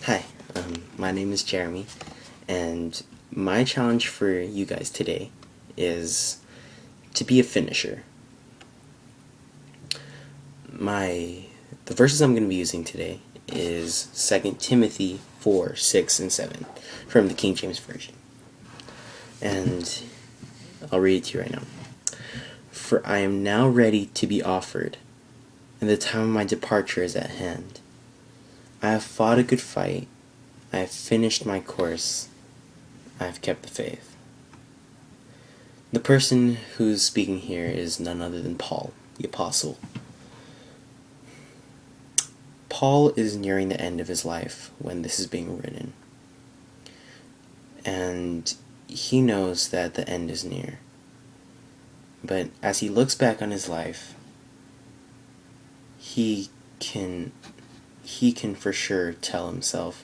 Hi, my name is Jeremy, and my challenge for you guys today is to be a finisher. The verses I'm going to be using today is 2 Timothy 4, 6, and 7 from the King James Version. And I'll read it to you right now. For I am now ready to be offered, and the time of my departure is at hand. I have fought a good fight, I have finished my course, I have kept the faith. The person who's speaking here is none other than Paul, the apostle. Paul is nearing the end of his life when this is being written. And he knows that the end is near. But as he looks back on his life, he can for sure tell himself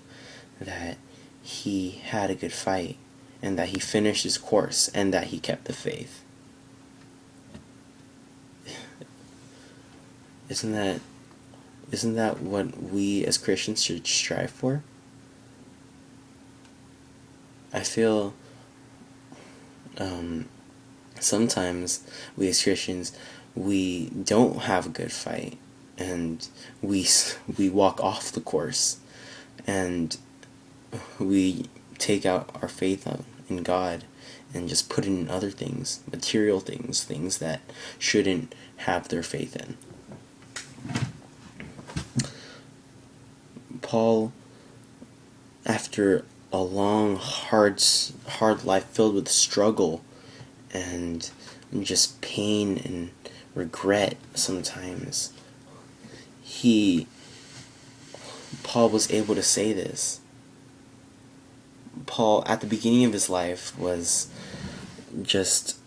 that he had a good fight, and that he finished his course, and that he kept the faith. Isn't that what we as Christians should strive for? I feel sometimes we as Christians, we don't have a good fight, and we walk off the course, and we take out our faith in God and just put it in other things, material things, things that shouldn't have their faith in. Paul, after a long, hard life filled with struggle and just pain and regret sometimes, Paul was able to say this. Paul, at the beginning of his life, was just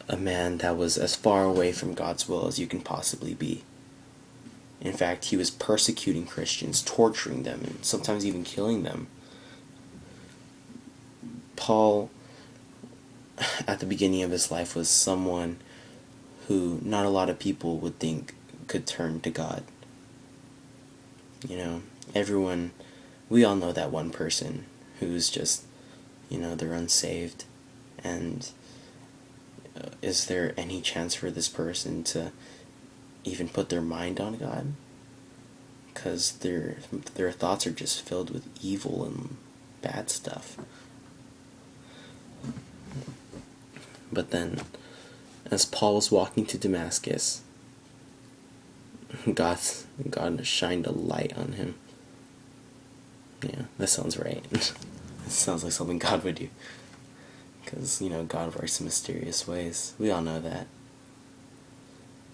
a man that was as far away from God's will as you can possibly be. In fact, he was persecuting Christians, torturing them, and sometimes even killing them. Paul, at the beginning of his life, was someone who not a lot of people would think could turn to God. We all know that one person who's just, they're unsaved, and is there any chance for this person to even put their mind on God? Because their thoughts are just filled with evil and bad stuff. But then, as Paul was walking to Damascus, God shined a light on him. Yeah, that sounds right. It sounds like something God would do. Because, God works in mysterious ways. We all know that.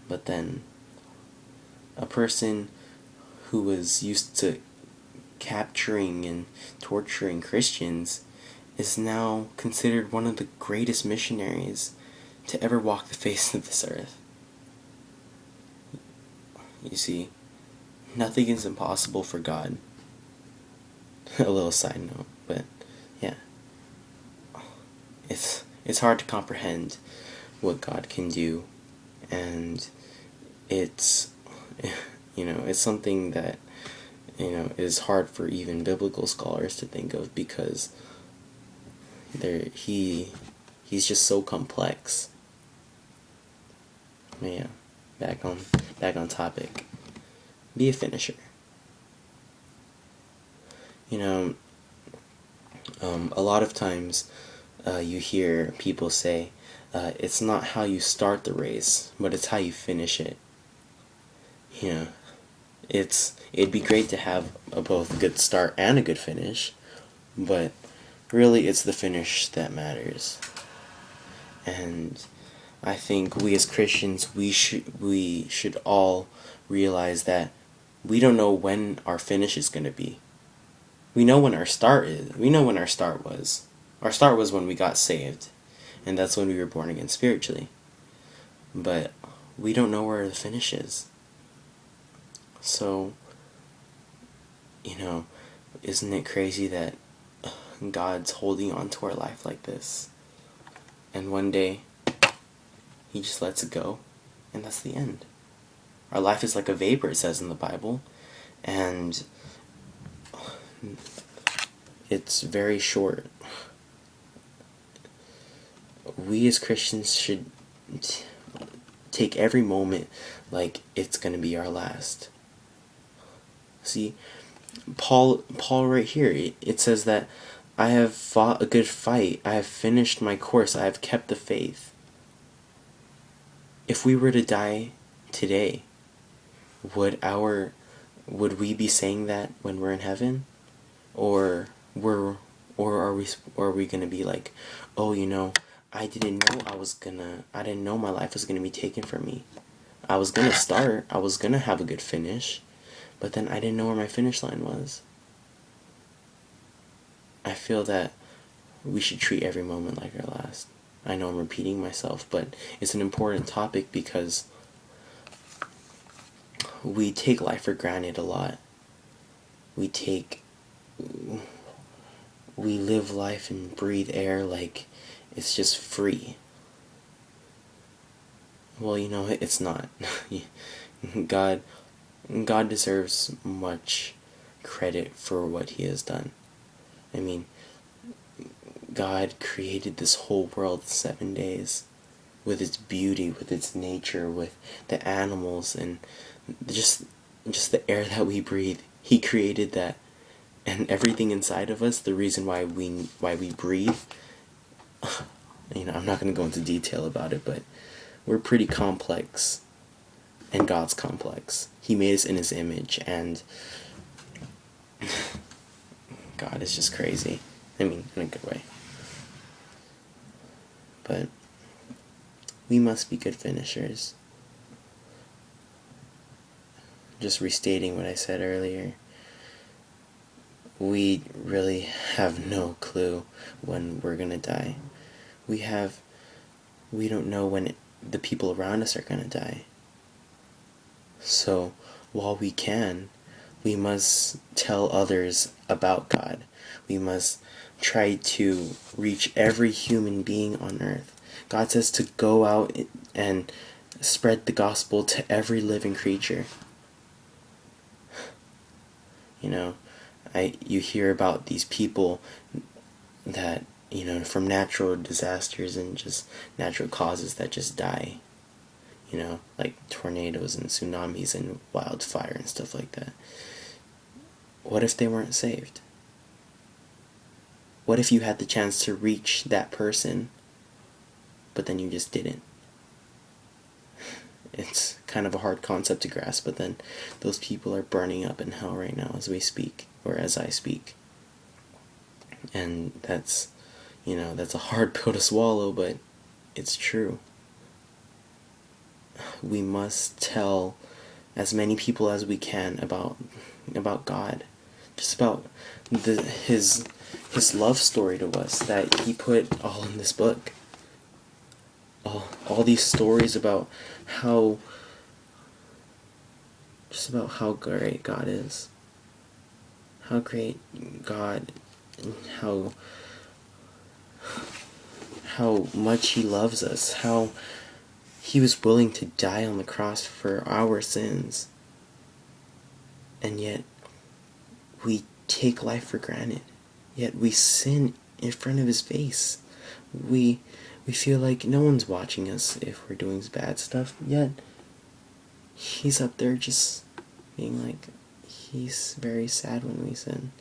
But then, a person who was used to capturing and torturing Christians is now considered one of the greatest missionaries to ever walk the face of this earth. You see, nothing is impossible for God. A little side note, but yeah. It's hard to comprehend what God can do, and it's something that is hard for even biblical scholars to think of, because he's just so complex. Yeah, back on topic. Be a finisher. A lot of times you hear people say, it's not how you start the race, but it's how you finish it. It'd be great to have both a good start and a good finish, but really it's the finish that matters. And I think we as Christians, we should all realize that we don't know when our finish is going to be. We know when our start is. We know when our start was. Our start was when we got saved, and that's when we were born again spiritually. But we don't know where the finish is. So, isn't it crazy that God's holding on to our life like this? And one day, He just lets it go, and that's the end. Our life is like a vapor, it says in the Bible, and It's very short. We as Christians should take every moment like it's going to be our last. See, Paul right here, it says that I have fought a good fight, I have finished my course, I have kept the faith. If we were to die today, would we be saying that when we're in heaven? Or are we gonna be like, oh, I didn't know my life was gonna be taken from me. I was gonna start, I was gonna have a good finish, but then I didn't know where my finish line was. I feel that we should treat every moment like our last. I know I'm repeating myself, but it's an important topic because we take life for granted a lot. We live life and breathe air like it's just free. Well, it's not. God deserves much credit for what he has done. I mean, God created this whole world in 7 days, with its beauty, with its nature, with the animals, and just the air that we breathe. He created that, and everything inside of us. The reason why we breathe. I'm not going to go into detail about it, but we're pretty complex, and God's complex. He made us in his image, and God is just crazy. I mean, in a good way. But we must be good finishers. Just restating what I said earlier, we really have no clue when we're gonna die. We don't know when the people around us are gonna die. So while we can, we must tell others about God. We must try to reach every human being on earth. God says to go out and spread the gospel to every living creature. You hear about these people that, from natural disasters and just natural causes that just die. Like tornadoes and tsunamis and wildfire and stuff like that. What if they weren't saved? What if you had the chance to reach that person, but then you just didn't? It's kind of a hard concept to grasp, but then those people are burning up in hell right now as we speak, or as I speak. And that's a hard pill to swallow, but it's true. We must tell as many people as we can about God. Just about his love story to us that he put all in this book. All these stories about how great God is. How great God, and how much he loves us, how he was willing to die on the cross for our sins. And yet we take life for granted. Yet we sin in front of his face. We feel like no one's watching us if we're doing bad stuff, yet he's up there just being like, he's very sad when we sin.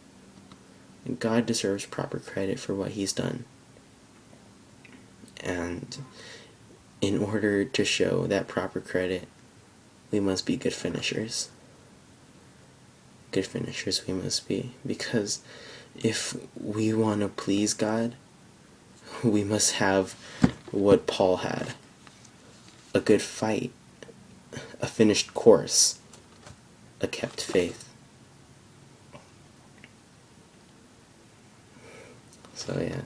And God deserves proper credit for what he's done. And in order to show that proper credit, we must be good finishers. Good finishers we must be, because if we want to please God, we must have what Paul had: a good fight, a finished course, a kept faith. So yeah,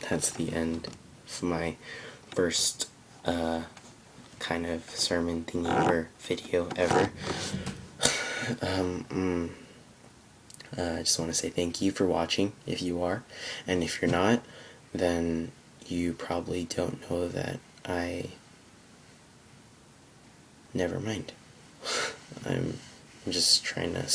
that's the end of my first kind of sermon thingy or video ever. I just want to say thank you for watching, if you are, and if you're not, then you probably don't know that never mind. I'm just trying to